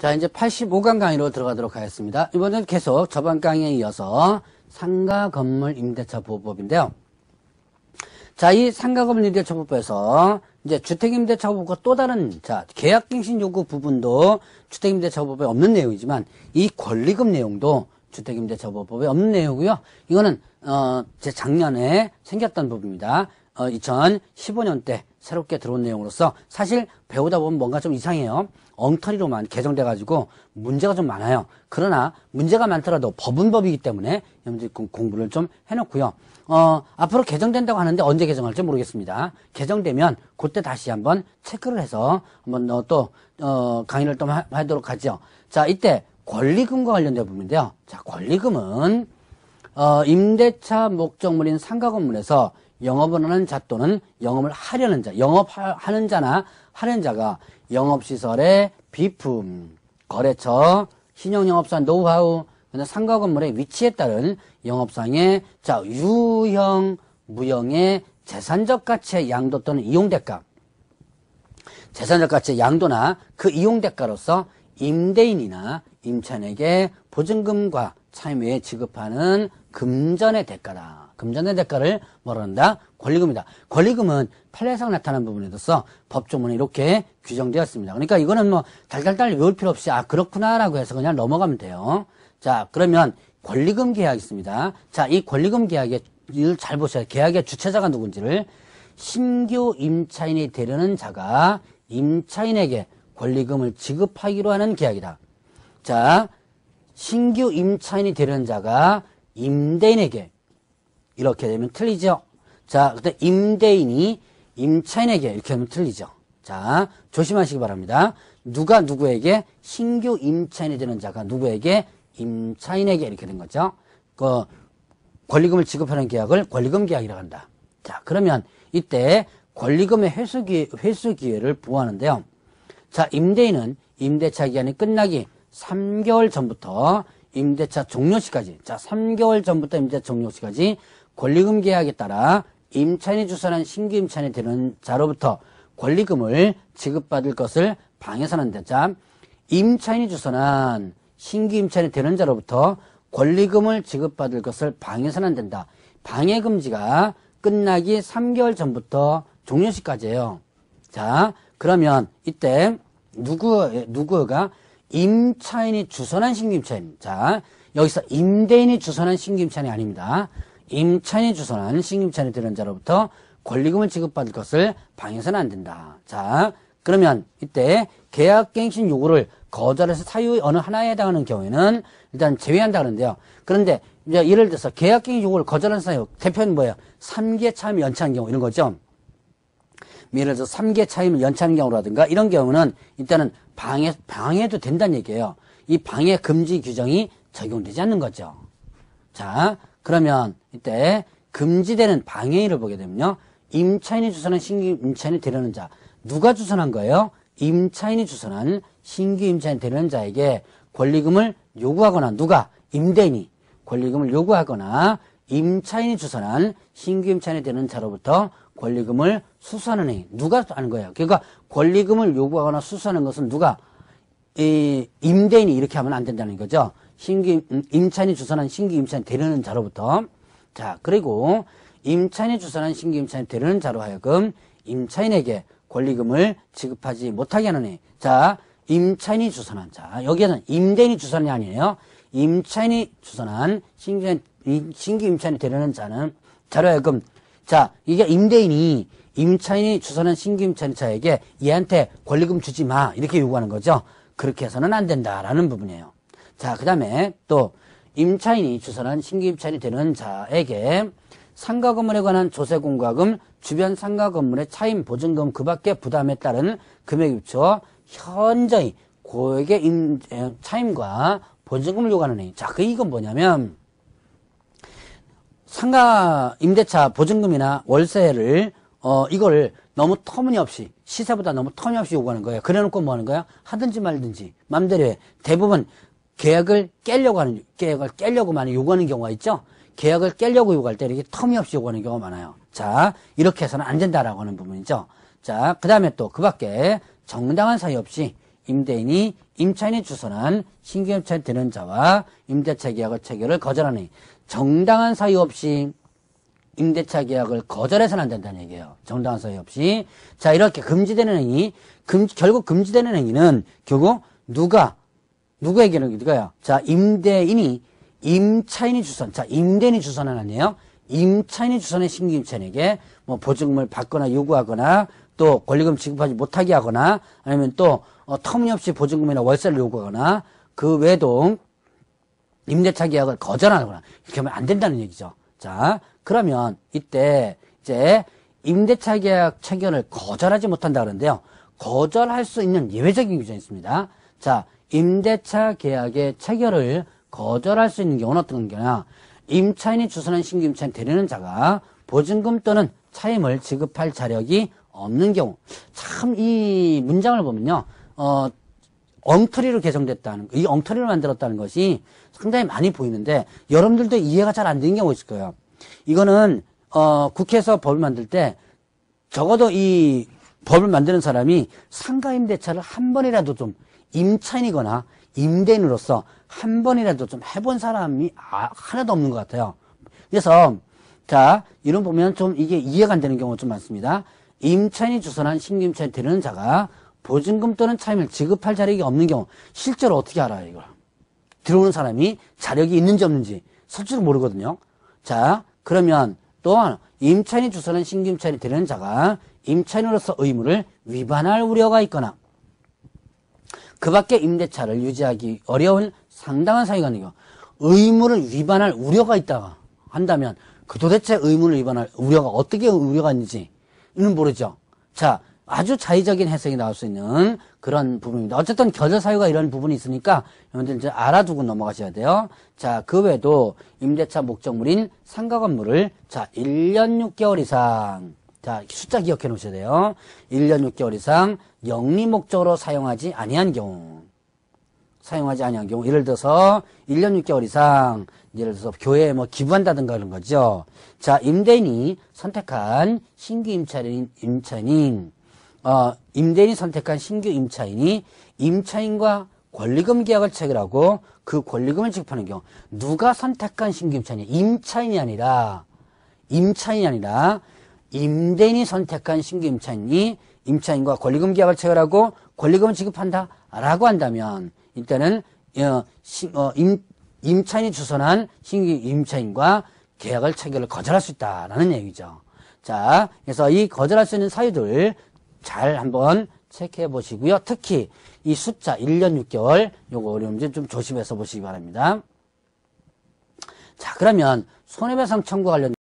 자, 이제 85강 강의로 들어가도록 하겠습니다. 이번엔 계속 저번 강의에 이어서 상가 건물 임대차 보호법인데요. 자, 이 상가 건물 임대차 보호법에서 이제 주택임대차 보호법과 또 다른, 자, 계약갱신 요구 부분도 주택임대차 보호법에 없는 내용이지만 이 권리금 내용도 주택임대차 보호법에 없는 내용이고요. 이거는, 제 작년에 생겼던 부분입니다. 2015년 때 새롭게 들어온 내용으로서 사실 배우다 보면 뭔가 좀 이상해요. 엉터리로만 개정돼가지고 문제가 좀 많아요. 그러나 문제가 많더라도 법은 법이기 때문에 여러분들이 공부를 좀 해놓고요. 앞으로 개정된다고 하는데 언제 개정할지 모르겠습니다. 개정되면 그때 다시 한번 체크를 해서 한번 또 강의를 또 하도록 하죠. 자, 이때 권리금과 관련된 부분인데요. 자, 권리금은 임대차 목적물인 상가 건물에서 영업을 하는 자 또는 영업을 하려는 자, 영업하는 자나 하는 자가 영업시설의 비품, 거래처, 신용영업사 노하우, 상가 건물의 위치에 따른 영업상의 자, 유형, 무형의 재산적 가치의 양도 또는 이용대가, 재산적 가치의 양도나 그 이용대가로서 임대인이나 임차인에게 보증금과 차임외에 지급하는 금전의 대가다. 금전의 대가를 뭐라 한다? 권리금이다. 권리금은 판례상 나타나는 부분에 있어서 법조문에 이렇게 규정되었습니다. 그러니까 이거는 뭐 달달달 외울 필요 없이 그렇구나라고 해서 그냥 넘어가면 돼요. 자, 그러면 권리금 계약이 있습니다. 자, 이 권리금 계약의 이걸 잘 보셔야 돼요. 계약의 주체자가 누군지를. 신규 임차인이 되려는 자가 임차인에게 권리금을 지급하기로 하는 계약이다. 자, 신규 임차인이 되려는 자가 임대인에게, 이렇게 되면 틀리죠. 자, 그때 임대인이 임차인에게 이렇게 하면 틀리죠. 자, 조심하시기 바랍니다. 누가 누구에게, 신규 임차인이 되는 자가 누구에게, 임차인에게 이렇게 된 거죠. 그 권리금을 지급하는 계약을 권리금 계약이라고 한다. 자, 그러면 이때 권리금의 회수 기회를 부여하는데요. 자, 임대인은 임대차 기간이 끝나기 3개월 전부터 임대차 종료시까지, 자, 3개월 전부터 임대차 종료시까지 권리금 계약에 따라 임차인이 주선한 신규 임차인이 되는 자로부터 권리금을 지급받을 것을 방해서는 한다. 자, 임차인이 주선한 신규 임차인이 되는 자로부터 권리금을 지급받을 것을 방해서는 안 된다. 방해금지가 끝나기 3개월 전부터 종료시까지예요. 자, 그러면 이때 누구가 임차인이 주선한 신규 임차인. 자, 여기서 임대인이 주선한 신규 임차인이 아닙니다. 임차인이 주선한 신규 임차인이 되는 자로부터 권리금을 지급받을 것을 방해서는 안 된다. 자, 그러면 이때 계약갱신 요구를 거절해서 사유의 어느 하나에 해당하는 경우에는 일단 제외한다 그러는데요. 그런데 이제 예를 들어서 계약갱신 요구를 거절한 사유, 대표는 뭐예요? 3개 차임을 연체한 경우 이런 거죠. 예를 들어서 3개 차임을 연체하는 경우라든가 이런 경우는 일단은 방해도 된다는 얘기예요. 이 방해 금지 규정이 적용되지 않는 거죠. 자, 그러면 이때 금지되는 방해인을 보게 되면요. 임차인이 주선한 신규 임차인이 되려는 자. 누가 주선한 거예요? 임차인이 주선한 신규 임차인이 되려는 자에게 권리금을 요구하거나 누가? 임대인이 권리금을 요구하거나 임차인이 주선한 신규 임차인이 되는 자로부터 권리금을 수수하는 행위. 누가 하는 거예요? 그러니까 권리금을 요구하거나 수수하는 것은 누가? 임대인이 이렇게 하면 안 된다는 거죠. 임차인이 주선한 신규 임차인이 되려는 자로부터. 자, 그리고 임차인이 주선한 신규 임차인이 되려는 자로 하여금 임차인에게 권리금을 지급하지 못하게 하는 해. 자, 임차인이 주선한 자. 여기에는 임대인이 주선이 아니에요. 임차인이 주선한 신규 임차인이 되려는 자는 자로 하여금, 자, 이게 임차인이 주선한 신규 임차인 자에게 얘한테 권리금 주지 마. 이렇게 요구하는 거죠. 그렇게 해서는 안 된다라는 부분이에요. 자, 그 다음에 또 임차인이 주선한 신규 임차인이 되는 자에게 상가 건물에 관한 조세 공과금, 주변 상가 건물의 차임 보증금 그 밖의 부담에 따른 금액에 비추어 현저히 고액의 차임과 보증금을 요구하는 행위. 자, 이건 뭐냐면 상가 임대차 보증금이나 월세를 이걸 너무 터무니없이, 시세보다 너무 터무니없이 요구하는 거예요. 그래놓고 뭐 하는 거야? 하든지 말든지 맘대로 해. 대부분 계약을 깨려고 많이 요구하는 경우가 있죠. 계약을 깨려고 요구할 때 이렇게 터무니없이 요구하는 경우가 많아요. 자, 이렇게 해서는 안 된다라고 하는 부분이죠. 자, 그 다음에 또 그 밖에 정당한 사유 없이 임대인이 임차인이 주선한 신규 임차인 되는 자와 임대차 계약을 체결을 거절하니 정당한 사유 없이 임대차 계약을 거절해서는 안 된다는 얘기예요. 정당한 사유 없이. 자, 이렇게 금지되는 행위, 결국 금지되는 행위는 결국 누구에게는 누가요? 자, 임대인이 임차인이 주선, 자, 임대인이 주선은 아니에요. 임차인이 주선의 신규 임차인에게 뭐 보증금을 받거나 요구하거나 또 권리금 지급하지 못하게 하거나 아니면 또 터무니없이 보증금이나 월세를 요구하거나 그 외에도 임대차 계약을 거절하거나 이렇게 하면 안 된다는 얘기죠. 자, 그러면 이때 이제 임대차 계약 체결을 거절하지 못한다 그러는데요. 거절할 수 있는 예외적인 규정이 있습니다. 자, 임대차 계약의 체결을 거절할 수 있는 경우는 어떤 경우냐? 임차인이 주선한 신규 임차인 되려는 자가 보증금 또는 차임을 지급할 자력이 없는 경우. 참 이 문장을 보면요. 엉터리로 개정됐다는 이 엉터리로 만들었다는 것이 상당히 많이 보이는데 여러분들도 이해가 잘 안 되는 경우가 있을 거예요. 이거는 국회에서 법을 만들 때 적어도 이 법을 만드는 사람이 상가임대차를 한 번이라도 좀 임차인이거나 임대인으로서 한 번이라도 좀 해본 사람이 하나도 없는 것 같아요. 그래서 자, 이런 보면 좀 이게 이해가 안 되는 경우가 좀 많습니다. 임차인이 주선한 신규 임차인 되려는 자가 보증금 또는 차임을 지급할 자력이 없는 경우 실제로 어떻게 알아요, 이걸? 들어오는 사람이 자력이 있는지 없는지 솔직히 모르거든요. 자, 그러면 또한 임차인이 주선한 신규 임차인이 되려는 자가 임차인으로서 의무를 위반할 우려가 있거나 그 밖에 임대차를 유지하기 어려운 상당한 사유가 있는 경우 의무를 위반할 우려가 있다가 한다면 그 도대체 의무를 위반할 우려가 어떻게 우려가 있는지는 모르죠. 자, 아주 자의적인 해석이 나올 수 있는 그런 부분입니다. 어쨌든 거절 사유가 이런 부분이 있으니까 여러분들 이제 알아두고 넘어가셔야 돼요. 자, 그 외에도 임대차 목적물인 상가 건물을 자, 1년 6개월 이상 자, 숫자 기억해 놓으셔야 돼요. 1년 6개월 이상 영리 목적으로 사용하지 아니한 경우. 예를 들어서 1년 6개월 이상 예를 들어서 교회에 뭐 기부한다든가 그런 거죠. 자, 임대인이 선택한 신규 임대인이 선택한 신규 임차인이 임차인과 권리금 계약을 체결하고 그 권리금을 지급하는 경우 누가 선택한 신규 임차인이 임차인이 아니라 임대인이 선택한 신규 임차인이 임차인과 권리금 계약을 체결하고 권리금을 지급한다라고 한다면 이때는 임차인이 주선한 신규 임차인과 계약을 체결을 거절할 수 있다라는 얘기죠. 자, 그래서 이 거절할 수 있는 사유들 잘 한번 체크해 보시고요. 특히 이 숫자 1년 6개월 요거 어려운지 좀 조심해서 보시기 바랍니다. 자, 그러면 손해배상 청구 관련